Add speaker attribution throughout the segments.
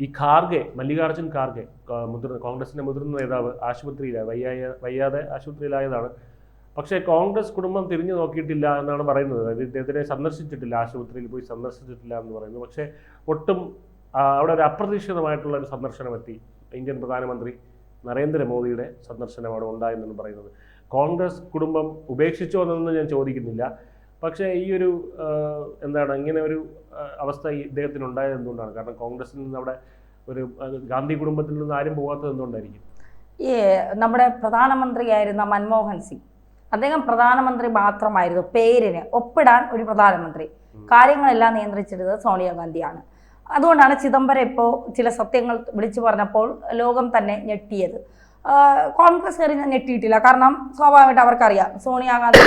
Speaker 1: ഈ ഖാർഗെ, മല്ലികാർജുൻ ഖാർഗെ, കോൺഗ്രസിന്റെ മുതിർന്ന നേതാവ് ആശുപത്രിയിലായി വയ്യാതെ ആശുപത്രിയിലായതാണ്. പക്ഷേ കോൺഗ്രസ് കുടുംബം തിരിഞ്ഞു നോക്കിയിട്ടില്ല എന്നാണ് പറയുന്നത്. ഇദ്ദേഹത്തിനെ സന്ദർശിച്ചിട്ടില്ല, ആശുപത്രിയിൽ പോയി സന്ദർശിച്ചിട്ടില്ല എന്ന് പറയുന്നു. പക്ഷേ ഒട്ടും അവിടെ ഒരു അപ്രതീക്ഷിതമായിട്ടുള്ള ഒരു സന്ദർശനം എത്തി. ഇന്ത്യൻ പ്രധാനമന്ത്രി നരേന്ദ്രമോദിയുടെ സന്ദർശനമാണ് ഉണ്ടായെന്നാണ് പറയുന്നത്. കോൺഗ്രസ് കുടുംബം ഉപേക്ഷിച്ചോ എന്നൊന്നും ഞാൻ ചോദിക്കുന്നില്ല. പക്ഷേ ഈ ഒരു ഇങ്ങനെ ഒരു അവസ്ഥ ഇദ്ദേഹത്തിന് ഉണ്ടായത് എന്തുകൊണ്ടാണ്? കാരണം കോൺഗ്രസിൽ നിന്ന് അവിടെ ഒരു ഗാന്ധി കുടുംബത്തിൽ നിന്ന് ആരും പോകാത്തത് എന്തുകൊണ്ടായിരിക്കും?
Speaker 2: നമ്മുടെ പ്രധാനമന്ത്രിയായിരുന്ന മൻമോഹൻ സിംഗ്, അദ്ദേഹം പ്രധാനമന്ത്രി മാത്രമായിരുന്നു, പേരിന് ഒപ്പിടാൻ ഒരു പ്രധാനമന്ത്രി. കാര്യങ്ങളെല്ലാം നിയന്ത്രിച്ചിരുന്നത് സോണിയാഗാന്ധിയാണ്. അതുകൊണ്ടാണ് ചിദംബരം ഇപ്പോൾ ചില സത്യങ്ങൾ വിളിച്ചു പറഞ്ഞപ്പോൾ ലോകം തന്നെ ഞെട്ടിയത്. കോൺഗ്രസ് ഞെട്ടിയിട്ടില്ല. കാരണം സ്വാഭാവികമായിട്ട് അവർക്കറിയാം സോണിയാഗാന്ധി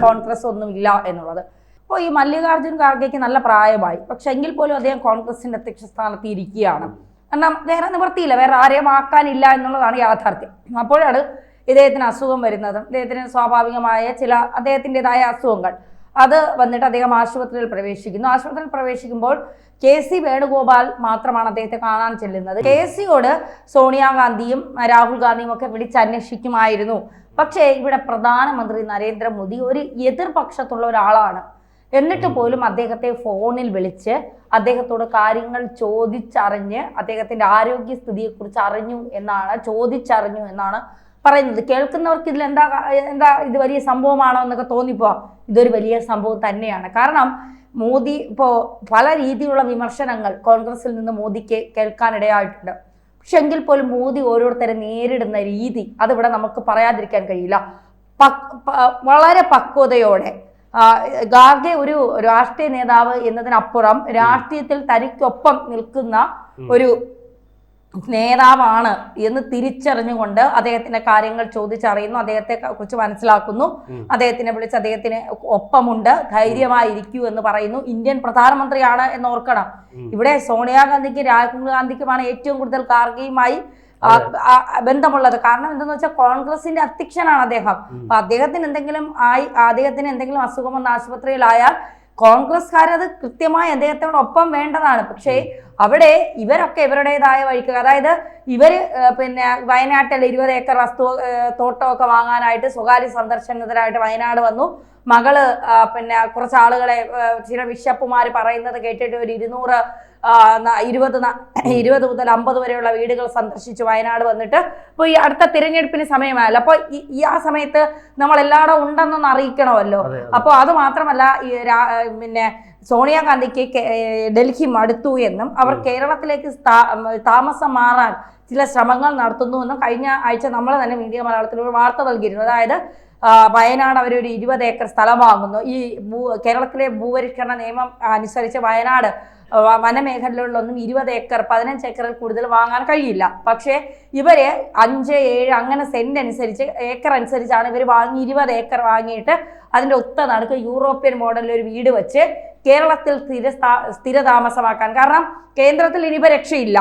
Speaker 2: കോൺഗ്രസ് ഒന്നുമില്ല എന്നുള്ളത്. അപ്പോൾ ഈ മല്ലികാർജുൻ ഖാർഗെക്ക് നല്ല പ്രായമായി, പക്ഷെ എങ്കിൽ പോലും അദ്ദേഹം കോൺഗ്രസിന്റെ അധ്യക്ഷ സ്ഥാനത്ത് ഇരിക്കുകയാണ്. കാരണം വേറെ നിവൃത്തിയില്ല, വേറെ ആരെയും ആക്കാനില്ല എന്നുള്ളതാണ് യാഥാർത്ഥ്യം. അപ്പോഴാണ് ഇദ്ദേഹത്തിന് അസുഖം വരുന്നതും ഇദ്ദേഹത്തിന് സ്വാഭാവികമായ ചില അദ്ദേഹത്തിൻ്റെതായ അസുഖങ്ങൾ അത് വന്നിട്ട് അദ്ദേഹം ആശുപത്രിയിൽ പ്രവേശിക്കുന്നു. ആശുപത്രിയിൽ പ്രവേശിക്കുമ്പോൾ KC വേണുഗോപാൽ മാത്രമാണ് അദ്ദേഹത്തെ കാണാൻ ചെല്ലുന്നത്. KCയോട് സോണിയാഗാന്ധിയും രാഹുൽ ഗാന്ധിയും ഒക്കെ വിളിച്ചന്വേഷിക്കുമായിരുന്നു. പക്ഷേ ഇവിടെ പ്രധാനമന്ത്രി നരേന്ദ്രമോദി ഒരു എതിർപക്ഷത്തുള്ള ഒരാളാണ്. എന്നിട്ട് പോലും അദ്ദേഹത്തെ ഫോണിൽ വിളിച്ച് അദ്ദേഹത്തോട് കാര്യങ്ങൾ ചോദിച്ചറിഞ്ഞ് അദ്ദേഹത്തിന്റെ ആരോഗ്യസ്ഥിതിയെക്കുറിച്ച് ചോദിച്ചറിഞ്ഞു എന്നാണ് പറയുന്നത്. കേൾക്കുന്നവർക്ക് ഇതിൽ എന്താ ഇത് വലിയ സംഭവമാണോ എന്നൊക്കെ തോന്നിപ്പോ ഇതൊരു വലിയ സംഭവം തന്നെയാണ്. കാരണം മോദി ഇപ്പോൾ പല രീതിയിലുള്ള വിമർശനങ്ങൾ കോൺഗ്രസിൽ നിന്ന് മോദിക്ക് കേൾക്കാനിടയായിട്ടുണ്ട്. പക്ഷെ എങ്കിൽ പോലും മോദി ഓരോരുത്തരെ നേരിടുന്ന രീതി അതിവിടെ നമുക്ക് പറയാതിരിക്കാൻ കഴിയില്ല. വളരെ പക്വതയോടെ ഖാർഗെ ഒരു രാഷ്ട്രീയ നേതാവ് എന്നതിനപ്പുറം രാഷ്ട്രീയത്തിൽ തനിക്കൊപ്പം നിൽക്കുന്ന ഒരു നേതാവാണ് എന്ന് തിരിച്ചറിഞ്ഞുകൊണ്ട് അദ്ദേഹത്തിന്റെ കാര്യങ്ങൾ ചോദിച്ചറിയുന്നു, അദ്ദേഹത്തെ കുറിച്ച് മനസ്സിലാക്കുന്നു, അദ്ദേഹത്തിനെ വിളിച്ച് അദ്ദേഹത്തിന് ഒപ്പമുണ്ട്, ധൈര്യമായിരിക്കൂ എന്ന് പറയുന്നു. ഇന്ത്യൻ പ്രധാനമന്ത്രിയാണ് എന്ന് ഓർക്കണം. ഇവിടെ സോണിയാഗാന്ധിക്കും രാഹുൽ ഗാന്ധിക്കുമാണ് ഏറ്റവും കൂടുതൽ ഖാർഗെയുമായി ബന്ധമുള്ളത്. കാരണം എന്തെന്ന് വെച്ചാൽ കോൺഗ്രസിന്റെ അധ്യക്ഷനാണ് അദ്ദേഹം. അപ്പൊ അദ്ദേഹത്തിന് എന്തെങ്കിലും അസുഖം വന്ന ആശുപത്രിയിലായാൽ കോൺഗ്രസ്കാരത് കൃത്യമായി അദ്ദേഹത്തോടൊപ്പം വേണ്ടതാണ്. പക്ഷേ അവിടെ ഇവരൊക്കെ ഇവരുടേതായ വഴിക്ക്, അതായത് ഇവര് വയനാട്ടിൽ 20 ഏക്കർ തോട്ടമൊക്കെ വാങ്ങാനായിട്ട് സ്വകാര്യ സന്ദർശനത്തിനായിട്ട് വയനാട് വന്നു. മകള് കുറച്ച് ആളുകളെ ചില ബിഷപ്പുമാർ പറയുന്നത് കേട്ടിട്ട് ഒരു 20 മുതൽ 50 വരെയുള്ള വീടുകൾ സന്ദർശിച്ചു വയനാട് വന്നിട്ട്. അപ്പോൾ ഈ അടുത്ത തിരഞ്ഞെടുപ്പിന് സമയമായല്ലോ, അപ്പോൾ ഈ ആ സമയത്ത് നമ്മൾ എല്ലായിടം ഉണ്ടെന്നൊന്ന് അറിയിക്കണമല്ലോ. അപ്പോൾ അത് മാത്രമല്ല, സോണിയാഗാന്ധിക്ക് ഡൽഹി മടുത്തു എന്നും അവർ കേരളത്തിലേക്ക് താമസം മാറാൻ ചില ശ്രമങ്ങൾ നടത്തുന്നുവെന്നും കഴിഞ്ഞ ആഴ്ച നമ്മൾ തന്നെ മീഡിയ മലയാളത്തിൽ ഒരു വാർത്ത നൽകിയിരുന്നു. അതായത് വയനാട് അവരൊരു 20 ഏക്കർ സ്ഥലം വാങ്ങുന്നു. ഈ കേരളത്തിലെ ഭൂപരിഷ്കരണ നിയമം അനുസരിച്ച് വയനാട് വനമേഖലകളിലൊന്നും 20 ഏക്കർ 15 ഏക്കറിൽ കൂടുതൽ വാങ്ങാൻ കഴിയില്ല. പക്ഷേ ഇവര് 5, 7 അങ്ങനെ സെന്റ് അനുസരിച്ച് ഏക്കർ അനുസരിച്ചാണ് ഇവർ 20 ഏക്കർ വാങ്ങിയിട്ട് അതിന്റെ ഒത്ത നടുക്ക് യൂറോപ്യൻ മോഡലിൽ ഒരു വീട് വെച്ച് കേരളത്തിൽ സ്ഥിരതാമസമാക്കാൻ. കാരണം കേന്ദ്രത്തിൽ ഇനിയിപ്പോൾ രക്ഷയില്ല,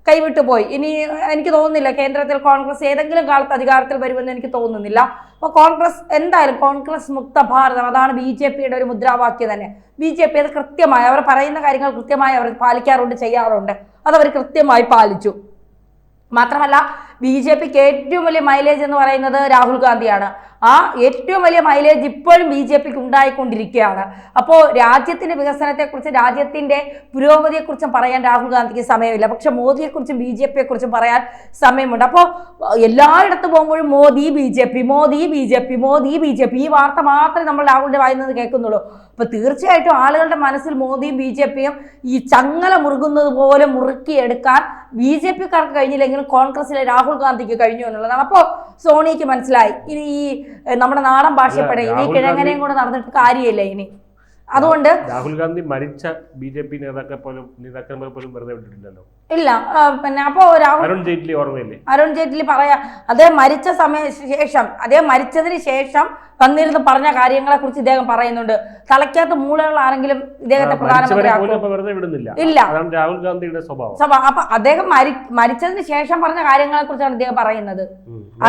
Speaker 2: കൈവിട്ടു പോയി. ഇനി എനിക്ക് തോന്നുന്നില്ല കേന്ദ്രത്തിൽ കോൺഗ്രസ് ഏതെങ്കിലും കാലത്ത് അധികാരത്തിൽ വരുമെന്ന് എനിക്ക് തോന്നുന്നില്ല. അപ്പോൾ കോൺഗ്രസ് എന്തായാലും കോൺഗ്രസ് മുക്ത ഭാരതം, അതാണ് BJPയുടെ ഒരു മുദ്രാവാക്യം തന്നെ. BJP അത് കൃത്യമായി അവർ പറയുന്ന കാര്യങ്ങൾ കൃത്യമായി അവർ പാലിക്കാറുണ്ട്, ചെയ്യാറുണ്ട്. അതവർ കൃത്യമായി പാലിച്ചു. മാത്രമല്ല BJPക്ക് ഏറ്റവും വലിയ മൈലേജ് എന്ന് പറയുന്നത് രാഹുൽ ഗാന്ധിയാണ്. ആ ഏറ്റവും വലിയ മൈലേജ് ഇപ്പോഴും BJPക്ക് ഉണ്ടായിക്കൊണ്ടിരിക്കുകയാണ്. അപ്പോൾ രാജ്യത്തിന്റെ വികസനത്തെക്കുറിച്ച്, രാജ്യത്തിന്റെ പുരോഗതിയെക്കുറിച്ചും പറയാൻ രാഹുൽ ഗാന്ധിക്ക് സമയമില്ല. പക്ഷെ മോദിയെക്കുറിച്ചും BJPയെക്കുറിച്ചും പറയാൻ സമയമുണ്ട്. അപ്പോൾ എല്ലായിടത്തും പോകുമ്പോഴും മോദി BJP ഈ വാർത്ത മാത്രമേ നമ്മൾ രാഹുലിന്റെ വായിൽ നിന്ന് കേൾക്കുന്നുള്ളൂ. അപ്പൊ തീർച്ചയായിട്ടും ആളുകളുടെ മനസ്സിൽ മോദിയും BJPയും ഈ ചങ്ങല മുറുകുന്നത് പോലെ മുറുക്കിയെടുക്കാൻ BJPക്കാർക്ക് കഴിഞ്ഞില്ലെങ്കിലും കോൺഗ്രസിലെ രാഹുൽ ഗാന്ധിക്ക് കഴിഞ്ഞു എന്നുള്ളതാണ്. അപ്പോൾ സോണിയക്ക് മനസ്സിലായി ഇനി ഈ നമ്മുടെ നാടൻ ഭാഷപ്പെടെ ഇനി കിഴങ്ങനെയും കൂടെ നടന്നിട്ട് കാര്യമില്ല ഇനി. അതുകൊണ്ട്
Speaker 1: രാഹുൽ ഗാന്ധി മരിച്ച BJP നേതാക്കന്മാരെ പോലും വെറുതെ വിട്ടിട്ടില്ലല്ലോ.
Speaker 2: ഇല്ല. അപ്പോ
Speaker 1: അരുൺ ജെയ്റ്റ്ലി ഓർമ്മയില്ലേ?
Speaker 2: അരുൺ ജെയ്റ്റ്ലി പറയാ അദ്ദേഹം മരിച്ചതിന് ശേഷം വന്നിരുന്ന് പറഞ്ഞ കാര്യങ്ങളെ കുറിച്ച് ഇദ്ദേഹം പറയുന്നുണ്ട്. തലയ്ക്കകത്ത് മൂളകൾ ആരെങ്കിലും ഇദ്ദേഹത്തെ പ്രധാനമന്ത്രി ഇല്ല.
Speaker 1: രാഹുൽ ഗാന്ധിയുടെ സ്വഭാവം.
Speaker 2: അപ്പൊ അദ്ദേഹം മരിച്ചതിന് ശേഷം പറഞ്ഞ കാര്യങ്ങളെ കുറിച്ചാണ് ഇദ്ദേഹം പറയുന്നത്.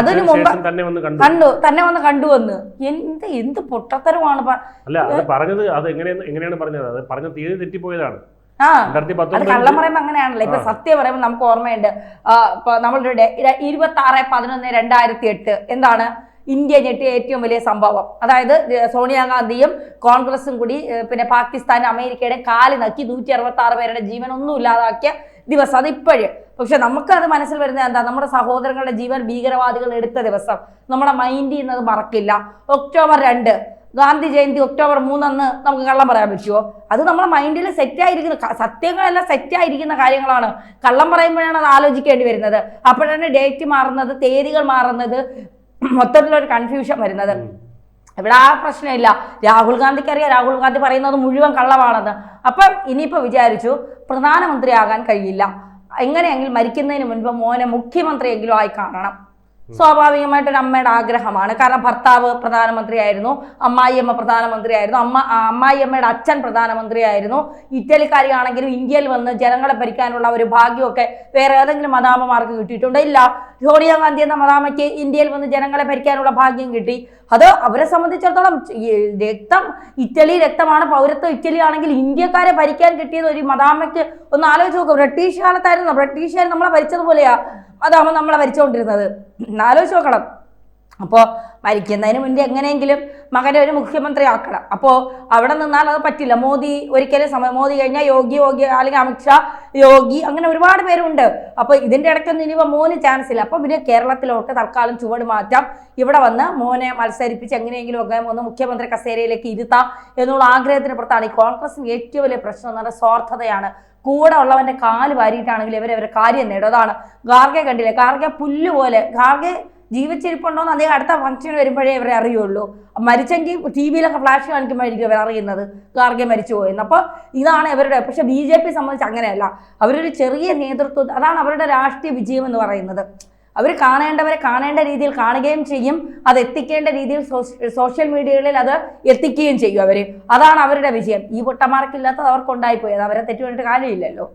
Speaker 2: അതിനു മുമ്പ് തന്നെ വന്ന് കണ്ടുവന്ന് എന്ത് പൊട്ടത്തരമാണ്
Speaker 1: പറഞ്ഞത്. അത് എങ്ങനെയാണ് പറഞ്ഞത്? അത് പറഞ്ഞ തീയതി തെറ്റിപ്പോയതാണ്.
Speaker 2: ആ അത് കള്ളം പറയുമ്പോ അങ്ങനെയാണല്ലോ. ഇപ്പൊ സത്യം പറയുമ്പോൾ നമുക്ക് ഓർമ്മയുണ്ട്, ഇപ്പൊ നമ്മളുടെ 26/11/2008 എന്താണ് ഇന്ത്യ ഞെട്ടിയ ഏറ്റവും വലിയ സംഭവം. അതായത് സോണിയാഗാന്ധിയും കോൺഗ്രസും കൂടി പിന്നെ പാകിസ്ഥാനും അമേരിക്കയുടെ കാല് നക്കി 166 പേരുടെ ജീവൻ ഒന്നും ഇല്ലാതാക്കിയ ദിവസം. അതിപ്പോഴും പക്ഷെ നമുക്കത് മനസ്സിൽ വരുന്നത് എന്താ, നമ്മുടെ സഹോദരങ്ങളുടെ ജീവൻ ഭീകരവാദികൾ എടുത്ത ദിവസം നമ്മുടെ മൈൻഡ് ചെയ്യുന്നത് മറക്കില്ല. October 2 ഗാന്ധി ജയന്തി, October 3 അന്ന് നമുക്ക് കള്ളം പറയാൻ പറ്റുമോ? അത് നമ്മുടെ മൈൻഡിൽ സെറ്റായിരിക്കുന്ന സത്യങ്ങളെല്ലാം സെറ്റായിരിക്കുന്ന കാര്യങ്ങളാണ്. കള്ളം പറയുമ്പോഴാണ് അത് ആലോചിക്കേണ്ടി വരുന്നത്. അപ്പോഴാണ് ഡേറ്റ് മാറുന്നത്, തീയതികൾ മാറുന്നത്, മൊത്തത്തിലൊരു കൺഫ്യൂഷൻ വരുന്നത്. ഇവിടെ ആ പ്രശ്നമില്ല. രാഹുൽ ഗാന്ധിക്ക് അറിയാം രാഹുൽ ഗാന്ധി പറയുന്നത് മുഴുവൻ കള്ളമാണെന്ന്. അപ്പം ഇനിയിപ്പോൾ വിചാരിച്ചു പ്രധാനമന്ത്രിയാകാൻ കഴിയില്ല, എങ്ങനെയെങ്കിലും മരിക്കുന്നതിന് മുൻപ് മോനെ മുഖ്യമന്ത്രിയെങ്കിലും ആയി കാണണം. സ്വാഭാവികമായിട്ടൊരു അമ്മയുടെ ആഗ്രഹമാണ്. കാരണം ഭർത്താവ് പ്രധാനമന്ത്രിയായിരുന്നു, അമ്മായിയമ്മ പ്രധാനമന്ത്രിയായിരുന്നു, അമ്മായിയമ്മയുടെ അച്ഛൻ പ്രധാനമന്ത്രിയായിരുന്നു. ഇറ്റലിക്കാരിയാണെങ്കിലും ഇന്ത്യയിൽ വന്ന് ജനങ്ങളെ ഭരിക്കാനുള്ള ഒരു ഭാഗ്യമൊക്കെ വേറെ ഏതെങ്കിലും മദാമ്മമാർക്ക് കിട്ടിയിട്ടുണ്ടോ? ഇല്ല. സോണിയാഗാന്ധി എന്ന മദാമ്മയ്ക്ക് ഇന്ത്യയിൽ വന്ന് ജനങ്ങളെ ഭരിക്കാനുള്ള ഭാഗ്യം കിട്ടി. അത് അവരെ സംബന്ധിച്ചിടത്തോളം രക്തം ഇറ്റലി രക്തമാണ്, പൗരത്വം ഇറ്റലി ആണെങ്കിൽ ഇന്ത്യക്കാരെ ഭരിക്കാൻ കിട്ടിയത് ഒരു മദാമ്മയ്ക്ക് ഒന്ന് ആലോചിച്ച് നോക്കും. ബ്രിട്ടീഷ് കാലത്തായിരുന്നു, ബ്രിട്ടീഷുകാർ നമ്മളെ ഭരിച്ചതുപോലെയാ അതാവുമ്പോൾ നമ്മളെ ഭരിച്ചുകൊണ്ടിരുന്നത്. ആലോചിച്ച് നോക്കണം. അപ്പോൾ മരിക്കുന്നതിന് മുന്നേ എങ്ങനെയെങ്കിലും മകനെ ഒരു മുഖ്യമന്ത്രി ആക്കണം. അപ്പോൾ അവിടെ നിന്നാൽ അത് പറ്റില്ല. മോദി ഒരിക്കലും മോദി കഴിഞ്ഞാൽ യോഗി അല്ലെങ്കിൽ അമിത്ഷാ, യോഗി, അങ്ങനെ ഒരുപാട് പേരുണ്ട്. അപ്പോൾ ഇതിൻ്റെ ഇടയ്ക്കൊന്നും ഇനിയിപ്പോൾ മോന് ചാൻസ് ഇല്ല. അപ്പോൾ പിന്നെ കേരളത്തിലോട്ട് തൽക്കാലം ചുവട് മാറ്റാം, ഇവിടെ വന്ന് മോനെ മത്സരിപ്പിച്ച് എങ്ങനെയെങ്കിലും ഒക്കെ ഒന്ന് മുഖ്യമന്ത്രി കസേരയിലേക്ക് ഇരുത്താം എന്നുള്ള ആഗ്രഹത്തിന് പുറത്താണ്. ഈ കോൺഗ്രസിന് ഏറ്റവും വലിയ പ്രശ്നം എന്ന് പറഞ്ഞാൽ സ്വാർത്ഥതയാണ്. കൂടെ ഉള്ളവന്റെ കാല് വാരിയിട്ടാണെങ്കിൽ ഇവരെ കാര്യം നേടും. അതാണ് ഖാർഗെ കണ്ടില്ലേ, ഖാർഗെ പുല്ല് പോലെ. ഖാർഗെ ജീവിച്ചിരിപ്പുണ്ടോന്ന് അദ്ദേഹം അടുത്ത ഫംഗ്ഷൻ വരുമ്പോഴേ ഇവരെ അറിയുള്ളൂ. മരിച്ചെങ്കിൽ TV-ലൊക്കെ ഫ്ലാഷ് കാണിക്കുമ്പോഴായിരിക്കും ഇവർ അറിയുന്നത് ഖാർഗെ മരിച്ചു പോയെന്ന്. അപ്പോൾ ഇതാണ് ഇവരുടെ. പക്ഷെ BJP സംബന്ധിച്ച് അങ്ങനെയല്ല. അവരൊരു ചെറിയ നേതൃത്വം, അതാണ് അവരുടെ രാഷ്ട്രീയ വിജയം എന്ന് പറയുന്നത്. അവർ കാണേണ്ടവരെ കാണേണ്ട രീതിയിൽ കാണുകയും ചെയ്യും, അത് എത്തിക്കേണ്ട രീതിയിൽ സോഷ്യൽ മീഡിയകളിൽ അത് എത്തിക്കുകയും ചെയ്യും അവർ. അതാണ് അവരുടെ വിജയം. ഈ പൊട്ടന്മാർക്കില്ലാത്തത് അവർക്കുണ്ടായിപ്പോയത്. അവരെ തെറ്റുപറ്റിട്ട് കാര്യമില്ലല്ലോ.